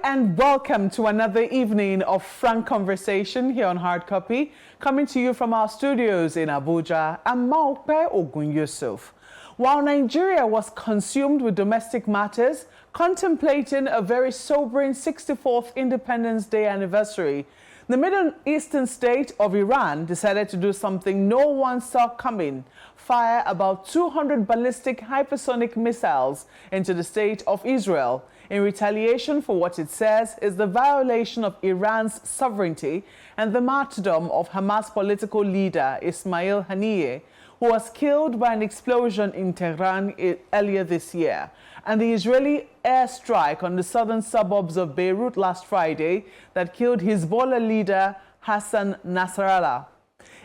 and welcome to another evening of frank conversation here on Hard Copy, coming to you from our studios in Abuja. I'm Maokpe Ogun Yusuf. While Nigeria was consumed with domestic matters, contemplating a very sobering 64th Independence Day anniversary, the Middle Eastern state of Iran decided to do something no one saw coming: fire about 200 ballistic hypersonic missiles into the state of Israel in retaliation for what it says is the violation of Iran's sovereignty and the martyrdom of Hamas political leader Ismail Haniyeh, who was killed by an explosion in Tehran earlier this year, and the Israeli airstrike on the southern suburbs of Beirut last Friday that killed Hezbollah leader Hassan Nasrallah.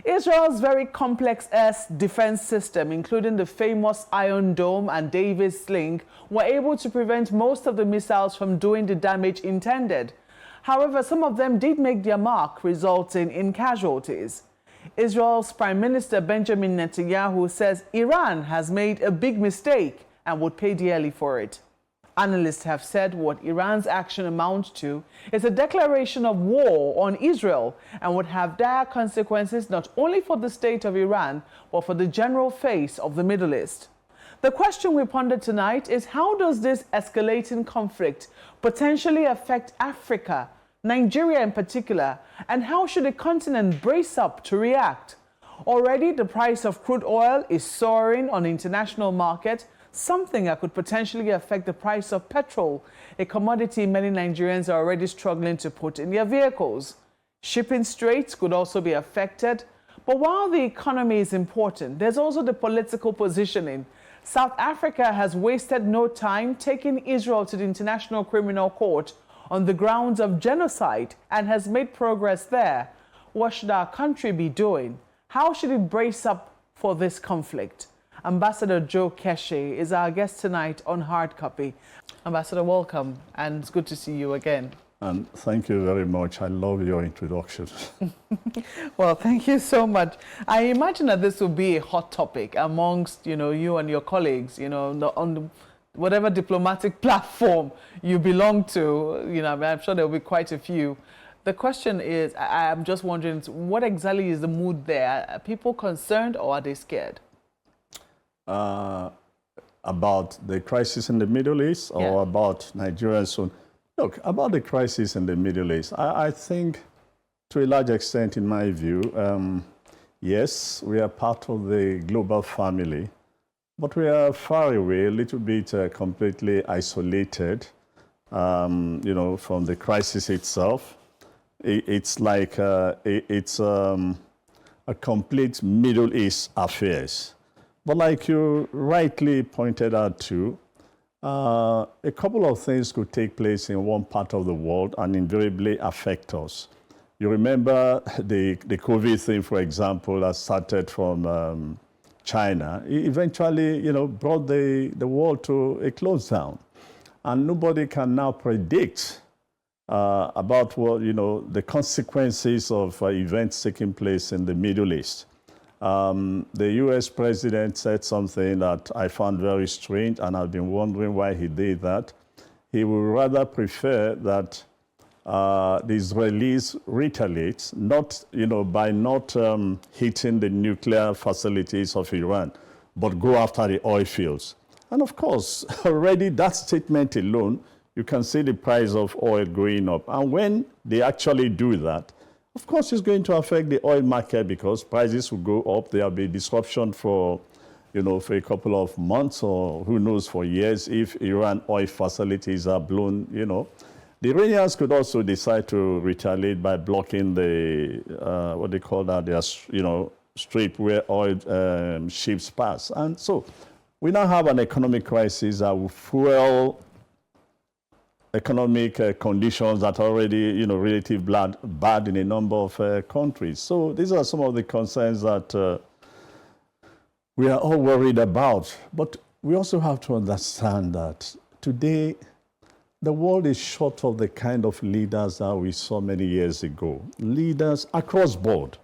Israel's very complex air defense system, including the famous Iron Dome and Davis Sling, were able to prevent most of the missiles from doing the damage intended. However, some of them did make their mark, resulting in casualties. Israel's Prime Minister Benjamin Netanyahu says Iran has made a big mistake and would pay dearly for it. Analysts have said what Iran's action amounts to is a declaration of war on Israel and would have dire consequences not only for the state of Iran, but for the general face of the Middle East. The question we ponder tonight is, how does this escalating conflict potentially affect Africa, Nigeria in particular, and how should the continent brace up to react? Already, the price of crude oil is soaring on the international market, something that could potentially affect the price of petrol, a commodity many Nigerians are already struggling to put in their vehicles. Shipping straits could also be affected. But while the economy is important, there's also the political positioning. South Africa has wasted no time taking Israel to the International Criminal Court on the grounds of genocide and has made progress there. What should our country be doing? How should it brace up for this conflict? Ambassador Joe Keshi is our guest tonight on Hard Copy. Ambassador, welcome, and it's good to see you again. And thank you very much. I love your introduction. Well, thank you so much. I imagine that this will be a hot topic amongst, you and your colleagues, on whatever diplomatic platform you belong to. I'm sure there will be quite a few. The question is, I'm just wondering, what exactly is the mood there? Are people concerned or are they scared? About the crisis in the Middle East or about Nigeria soon? Look, about the crisis in the Middle East, I think to a large extent, in my view, yes, we are part of the global family, but we are far away, a little bit completely isolated, from the crisis itself. It's like it's a complete Middle East affairs. But like you rightly pointed out too, a couple of things could take place in one part of the world and invariably affect us. You remember the COVID thing, for example, that started from China. It eventually, brought the world to a close down. And nobody can now predict about what, the consequences of events taking place in the Middle East. The U.S. president said something that I found very strange, and I've been wondering why he did that. He would rather prefer that the Israelis retaliate, not, by not hitting the nuclear facilities of Iran, but go after the oil fields. And of course, already that statement alone, you can see the price of oil going up. And when they actually do that, of course, it's going to affect the oil market because prices will go up. There'll be disruption for a couple of months or who knows for years if Iran oil facilities are blown, The Iranians could also decide to retaliate by blocking the, what they call that, their, strait where oil ships pass. And so we now have an economic crisis that will fuel economic conditions that are already, relatively bad in a number of countries. So these are some of the concerns that we are all worried about. But we also have to understand that today, the world is short of the kind of leaders that we saw many years ago. Leaders across board.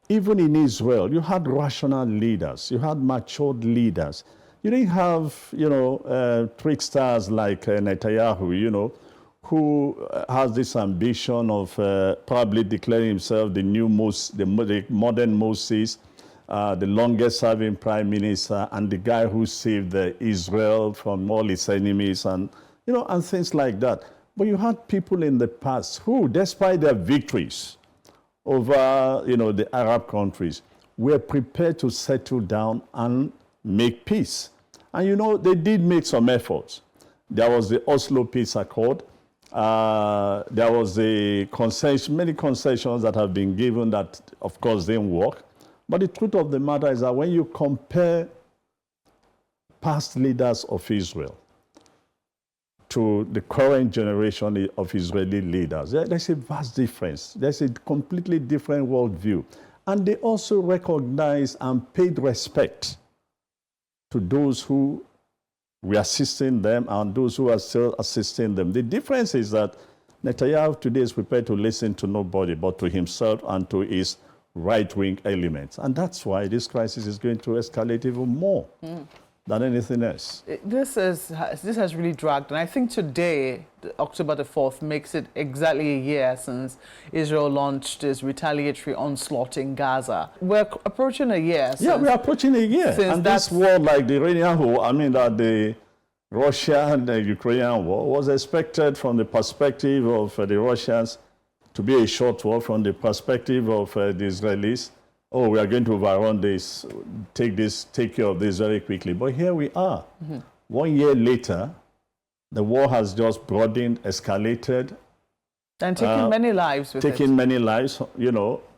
Even in Israel, you had rational leaders, you had matured leaders. You didn't have, tricksters like Netanyahu, who has this ambition of probably declaring himself the new the modern Moses, the longest-serving prime minister, and the guy who saved Israel from all its enemies, and and things like that. But you had people in the past who, despite their victories over the Arab countries, were prepared to settle down and make peace. And they did make some efforts. There was the Oslo Peace Accord. There was many concessions that have been given that, of course, didn't work. But the truth of the matter is that when you compare past leaders of Israel to the current generation of Israeli leaders, there's a vast difference. There's a completely different worldview. And they also recognized and paid respect to those who were assisting them and those who are still assisting them. The difference is that Netanyahu today is prepared to listen to nobody but to himself and to his right-wing elements. And that's why this crisis is going to escalate even more than anything else. This has really dragged. And I think today, October the 4th, makes it exactly a year since Israel launched this retaliatory onslaught in Gaza. We're approaching a year. Yeah, we're approaching a year. And this war, like the Iranian war, the Russia-Ukrainian war, was expected from the perspective of the Russians to be a short war. From the perspective of the Israelis, oh, we are going to overrun this, take care of this very quickly. But here we are. 1 year later, the war has just broadened, escalated. And taking many lives with it. Taking many lives,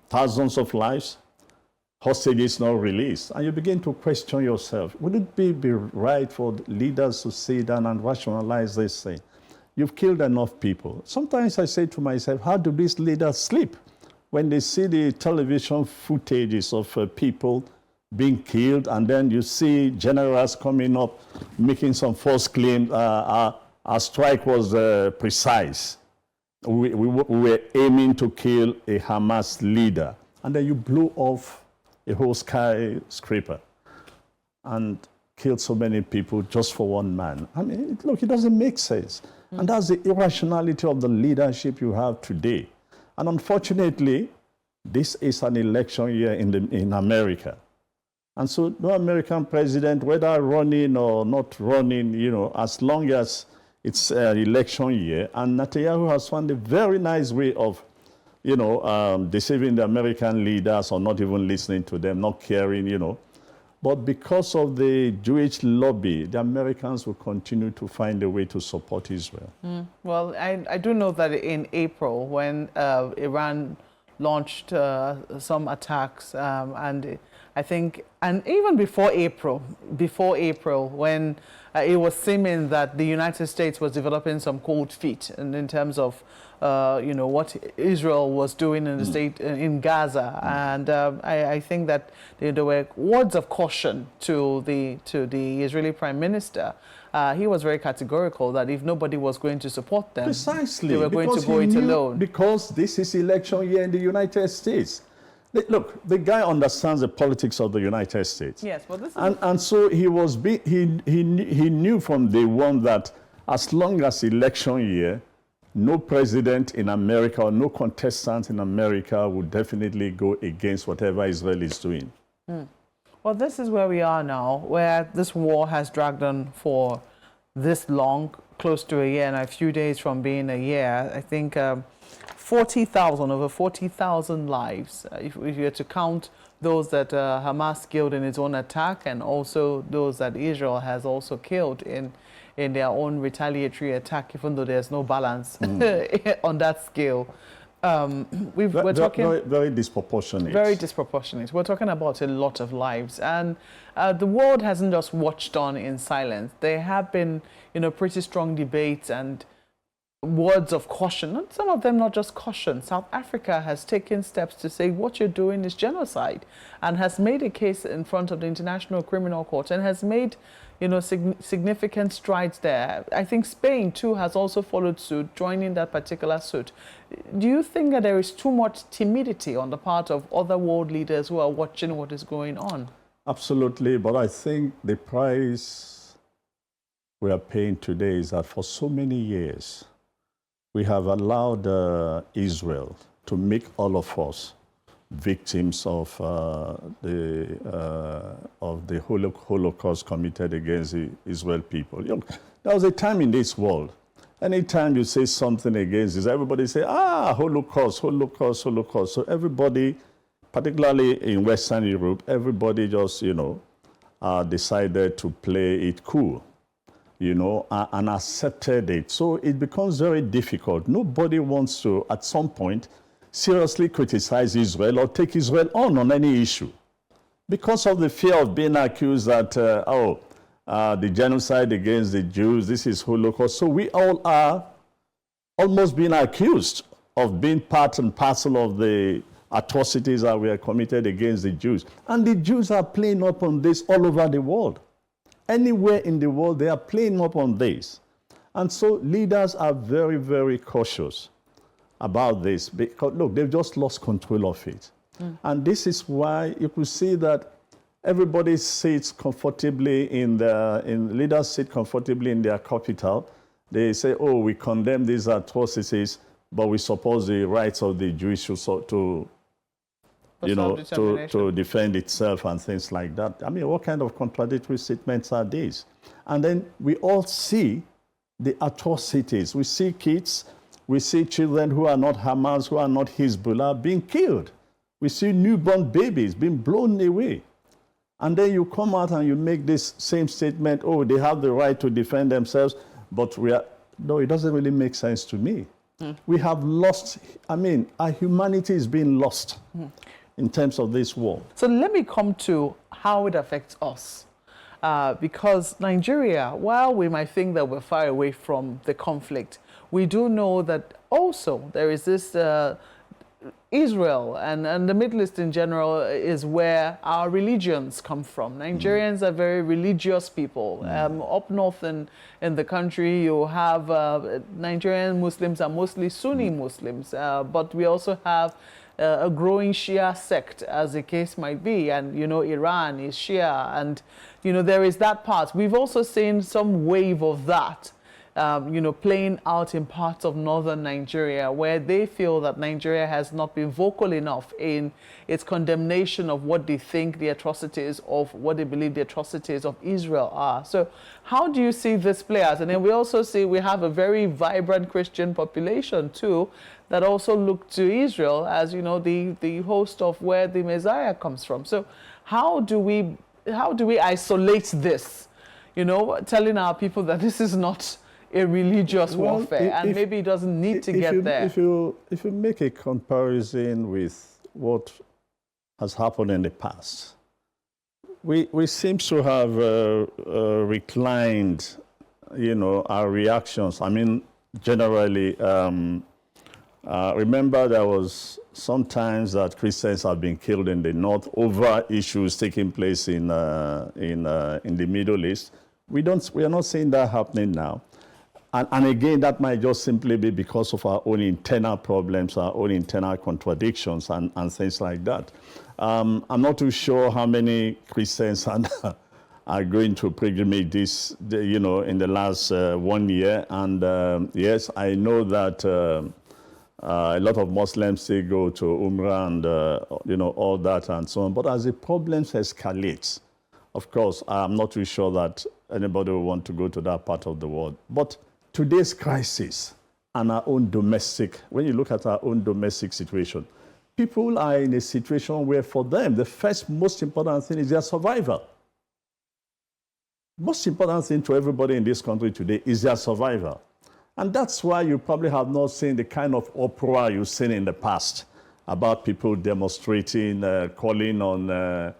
thousands of lives, hostages not released. And you begin to question yourself, would it be right for leaders to sit down and rationalize this thing? You've killed enough people. Sometimes I say to myself, how do these leaders sleep when they see the television footages of people being killed, and then you see generals coming up making some false claims? Our strike was precise. We were aiming to kill a Hamas leader. And then you blew off a whole skyscraper and killed so many people just for one man. Look, it doesn't make sense. And that's the irrationality of the leadership you have today. And unfortunately, this is an election year in America. And so no American president, whether running or not running, as long as it's an election year, and Netanyahu has found a very nice way of, deceiving the American leaders or not even listening to them, not caring, But because of the Jewish lobby, the Americans will continue to find a way to support Israel. Well, I do know that in April, when Iran launched some attacks, and I think, and even before April, when it was seeming that the United States was developing some cold feet in terms of what Israel was doing in the state in Gaza, and I think that there were words of caution to the Israeli Prime Minister. He was very categorical that if nobody was going to support them, precisely, they were going to go it alone. Because this is election year in the United States. Look, the guy understands the politics of the United States. Yes, but this is and so he knew from day one that as long as election year, no president in America or no contestant in America would definitely go against whatever Israel is doing. Well, this is where we are now, where this war has dragged on for this long, close to a year, and a few days from being a year. I think over 40,000 lives, if you were to count those that Hamas killed in its own attack, and also those that Israel has also killed in their own retaliatory attack, even though there's no balance on that scale. We're talking very disproportionate. Very disproportionate. We're talking about a lot of lives, and the world hasn't just watched on in silence. There have been, pretty strong debates and words of caution, and some of them not just caution. South Africa has taken steps to say what you're doing is genocide, and has made a case in front of the International Criminal Court, and has made significant strides there. I think Spain too has also followed suit, joining that particular suit. Do you think that there is too much timidity on the part of other world leaders who are watching what is going on? Absolutely, but I think the price we are paying today is that for so many years, we have allowed Israel to make all of us victims of the Holocaust committed against the Israel people. You know, there was a time in this world, anytime you say something against this, everybody say, Holocaust, Holocaust, Holocaust. So everybody, particularly in Western Europe, everybody just, decided to play it cool, and accepted it. So it becomes very difficult. Nobody wants to, at some point, seriously criticize Israel or take Israel on any issue because of the fear of being accused that, the genocide against the Jews, this is Holocaust. So we all are almost being accused of being part and parcel of the atrocities that were committed against the Jews. And the Jews are playing up on this all over the world. Anywhere in the world, they are playing up on this. And so leaders are very, very cautious about this because, look, they've just lost control of it. And this is why you could see that everybody sits comfortably leaders sit comfortably in their capital. They say, we condemn these atrocities, but we suppose the rights of the Jewish to defend itself and things like that. I mean, what kind of contradictory statements are these? And then we all see the atrocities. We see kids, we see children who are not Hamas, who are not Hezbollah being killed. We see newborn babies being blown away. And then you come out and you make this same statement, they have the right to defend themselves, but no, it doesn't really make sense to me. We have lost, our humanity is being lost in terms of this war. So let me come to how it affects us. Because Nigeria, while we might think that we're far away from the conflict, we do know that also there is this Israel and the Middle East in general is where our religions come from. Nigerians are very religious people. Up north in the country, you have Nigerian Muslims are mostly Sunni Muslims, but we also have a growing Shia sect, as the case might be, and Iran is Shia, and there is that part. We've also seen some wave of that playing out in parts of northern Nigeria, where they feel that Nigeria has not been vocal enough in its condemnation of what they think the atrocities of what they believe the atrocities of Israel are. So how do you see this play out? And then we also see we have a very vibrant Christian population too that also look to Israel as the host of where the Messiah comes from. So how do we isolate this, telling our people that this is not a religious warfare, and maybe it doesn't need to get there. If you make a comparison with what has happened in the past, we seem to have reclined, our reactions. Generally, remember there was sometimes that Christians have been killed in the north over issues taking place in the Middle East. We are not seeing that happening now. And again, that might just simply be because of our own internal problems, our own internal contradictions and things like that. I'm not too sure how many Christians are going to pilgrimage this, in the last 1 year. And yes, I know that a lot of Muslims still go to Umrah and, all that and so on. But as the problems escalate, of course, I'm not too sure that anybody will want to go to that part of the world. But today's crisis and our own domestic, when you look at our own domestic situation, people are in a situation where for them, the first most important thing is their survival. Most important thing to everybody in this country today is their survival. And that's why you probably have not seen the kind of uproar you've seen in the past about people demonstrating, calling on,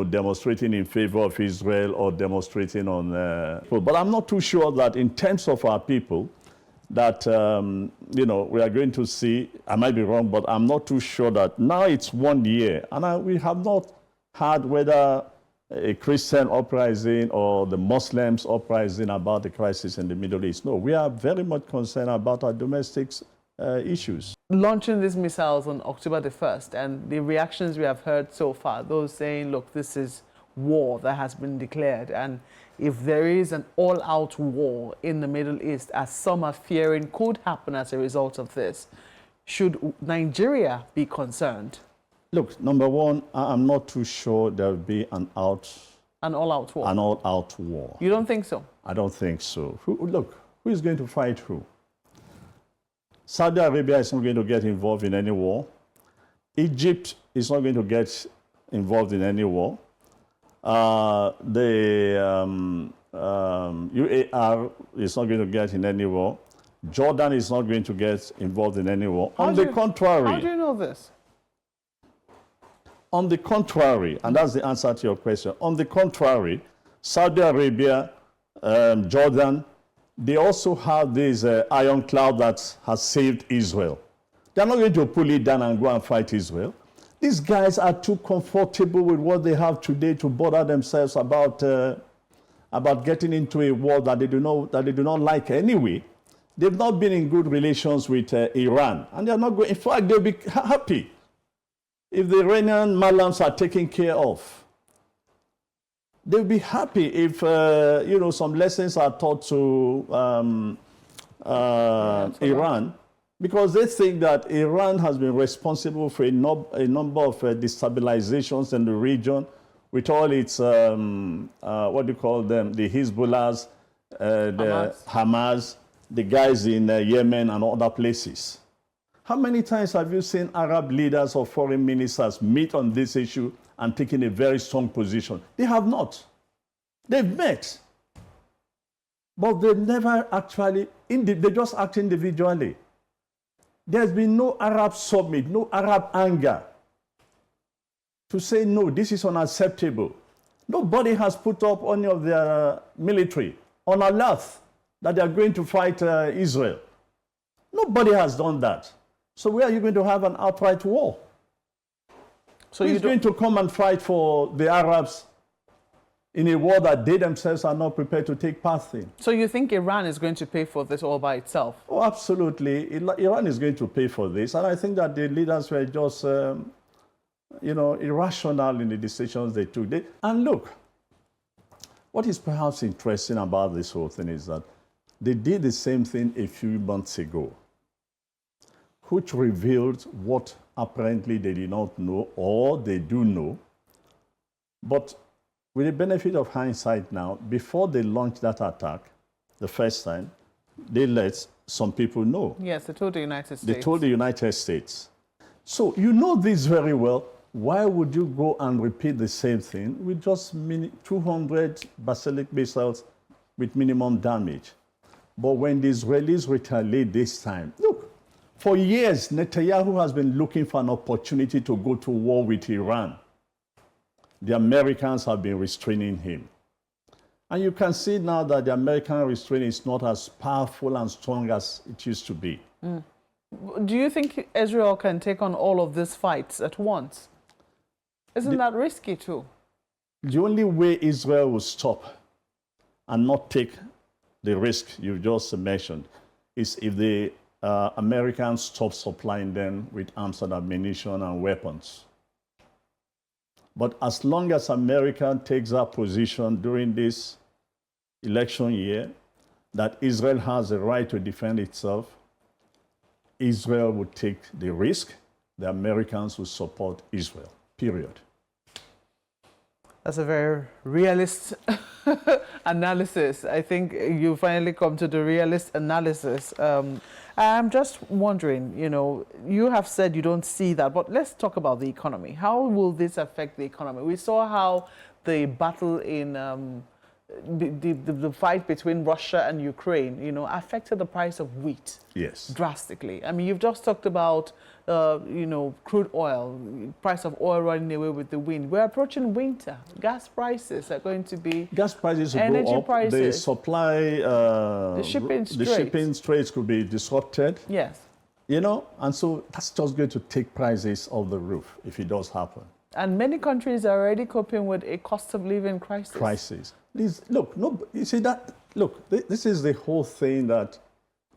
demonstrating in favor of Israel or demonstrating on... But I'm not too sure that in terms of our people, that, we are going to see, I might be wrong, but I'm not too sure that now it's 1 year. And we have not had whether a Christian uprising or the Muslims uprising about the crisis in the Middle East. No, we are very much concerned about our domestic issues. Launching these missiles on October the 1st, and the reactions we have heard so far, those saying, look, this is war that has been declared, and if there is an all-out war in the Middle East, as some are fearing could happen as a result of this, should Nigeria be concerned? Look, number one, I'm not too sure there will be an all-out war. An all-out war. You don't think so? I don't think so. Look, who is going to fight who? Saudi Arabia is not going to get involved in any war. Egypt is not going to get involved in any war. The UAR is not going to get in any war. Jordan is not going to get involved in any war. On the contrary. How do you know this? On the contrary, and that's the answer to your question. On the contrary, Saudi Arabia, Jordan, they also have this iron cloud that has saved Israel. They're not going to pull it down and go and fight Israel. These guys are too comfortable with what they have today to bother themselves about getting into a war that they do not like anyway. They've not been in good relations with Iran, and they're not going. In fact, they'll be happy if the Iranian Malams are taken care of. They'll be happy if some lessons are taught to Iran, because they think that Iran has been responsible for a number of destabilizations in the region with all its, what do you call them, the Hezbollahs, the Hamas, the guys in Yemen and other places. How many times have you seen Arab leaders or foreign ministers meet on this issue and taking a very strong position? They have not. They've met. But they've never actually, they just act individually. There's been no Arab summit, no Arab anger to say, no, this is unacceptable. Nobody has put up any of their military on alert that they are going to fight Israel. Nobody has done that. So where are you going to have an outright war? So who's going to come and fight for the Arabs in a war that they themselves are not prepared to take part in? So you think Iran is going to pay for this all by itself? Oh, absolutely. Iran is going to pay for this. And I think that the leaders were just, irrational in the decisions they took. And look, what is perhaps interesting about this whole thing is that they did the same thing a few months ago, which revealed what apparently they did not know, or they do know. But with the benefit of hindsight now, before they launched that attack the first time, they let some people know. Yes, they told the United States. They told the United States. So you know this very well. Why would you go and repeat the same thing with just 200 ballistic missiles with minimum damage? But when the Israelis retaliate this time, look, for years, Netanyahu has been looking for an opportunity to go to war with Iran. The Americans have been restraining him. And you can see now that the American restraint is not as powerful and strong as it used to be. Mm. Do you think Israel can take on all of these fights at once? Isn't that risky too? The only way Israel will stop and not take the risk you just mentioned is if the Americans stop supplying them with arms and ammunition and weapons. But as long as America takes that position during this election year, that Israel has a right to defend itself, Israel would take the risk. The Americans will support Israel, period. That's a very realist analysis. I think you finally come to the realist analysis. I'm just wondering, you have said you don't see that, but let's talk about the economy. How will this affect the economy? We saw how the battle in the fight between Russia and Ukraine, affected the price of wheat. Yes. Drastically. I mean, you've just talked about, crude oil, price of oil running away with the wind. We're approaching winter. Gas prices are going to be... Gas prices will energy go up. Prices. The supply... the shipping straits could be disrupted. Yes. And so that's just going to take prices off the roof if it does happen. And many countries are already coping with a cost of living crisis. This is the whole thing that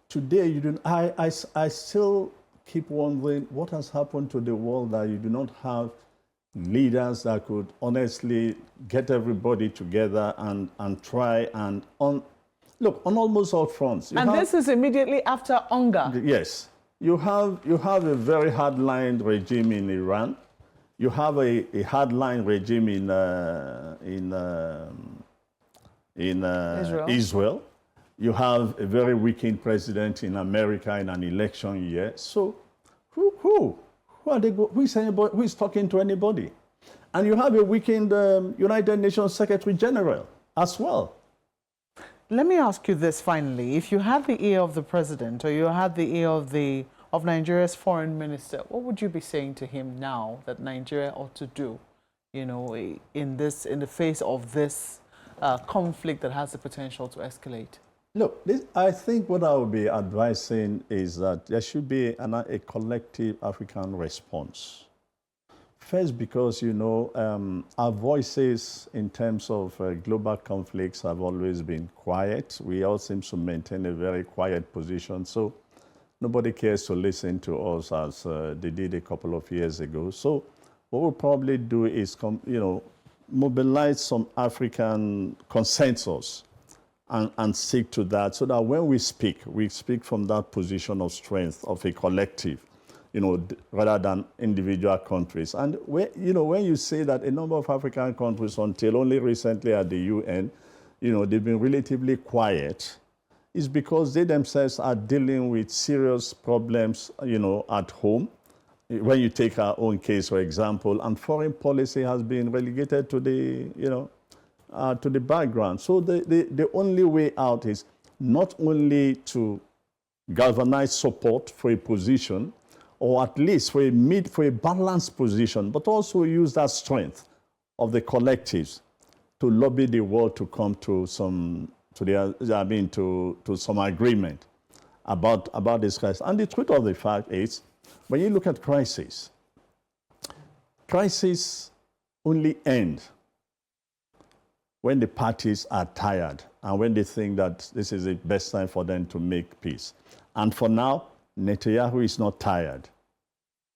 today I still keep wondering what has happened to the world that you do not have leaders that could honestly get everybody together and try and look on almost all fronts. This is immediately after Onga. Yes. You have a very hardline regime in Iran. You have a hardline regime in Israel. You have a very weakened president in America in an election year. So who are they? Who is talking to anybody? And you have a weakened United Nations Secretary General as well. Let me ask you this finally. If you had the ear of the president or you had the ear of Nigeria's foreign minister, what would you be saying to him now that Nigeria ought to do, you know, in the face of this conflict that has the potential to escalate? Look, I think what I would be advising is that there should be a collective African response. First, because, you know, our voices in terms of global conflicts have always been quiet. We all seem to maintain a very quiet position. So nobody cares to listen to us as they did a couple of years ago. So what we'll probably do is, mobilize some African consensus and stick to that so that when we speak from that position of strength of a collective, you know, rather than individual countries. And when you say that a number of African countries, until only recently at the UN, you know, they've been relatively quiet, is because they themselves are dealing with serious problems, you know, at home. When you take our own case, for example, and foreign policy has been relegated to the background. So the only way out is not only to galvanize support for a position, or at least for a balanced position, but also use that strength of the collectives to lobby the world to come to some agreement about this crisis. And the truth of the fact is, when you look at crises only end when the parties are tired and when they think that this is the best time for them to make peace. And for now, Netanyahu is not tired,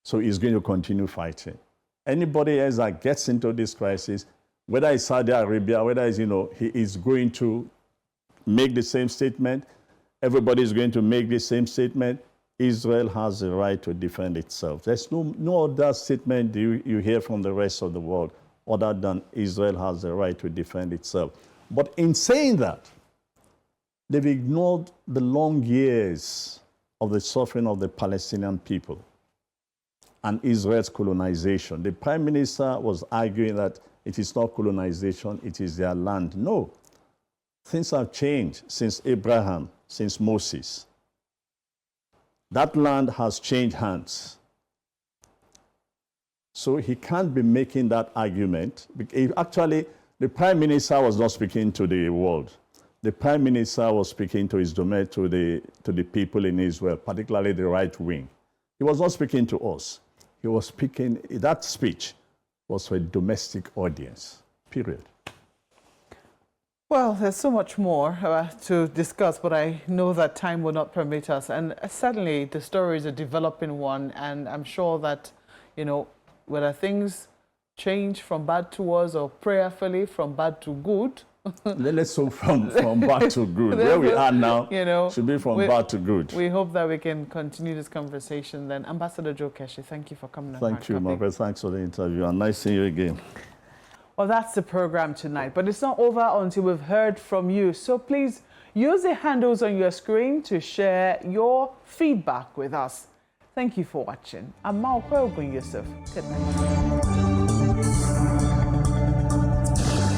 so he's going to continue fighting. Anybody else that gets into this crisis, whether it's Saudi Arabia, whether it's, he is going to make the same statement, everybody is going to make the same statement. Israel has the right to defend itself. There's no other statement you hear from the rest of the world other than Israel has the right to defend itself. But in saying that, they've ignored the long years of the suffering of the Palestinian people and Israel's colonization. The prime minister was arguing that it is not colonization, it is their land. No. Things have changed since Abraham, since Moses. That land has changed hands. So he can't be making that argument. Actually, the prime minister was not speaking to the world. The prime minister was speaking to his domain, to the people in Israel, particularly the right wing. He was not speaking to us. He was speaking, that speech was for a domestic audience, period. Well, there's so much more to discuss, but I know that time will not permit us. And certainly the story is a developing one, and I'm sure that, whether things change from bad to worse or prayerfully from bad to good. Let's hope from bad to good. Where we are now should be from bad to good. We hope that we can continue this conversation then. Ambassador Joe Keshi, thank you for coming on. Thank you, Margaret. Thanks for the interview, and nice seeing you again. Well, that's the program tonight, but it's not over until we've heard from you. So please use the handles on your screen to share your feedback with us. Thank you for watching. I'm Maokwe Ogun Yusuf. Good night.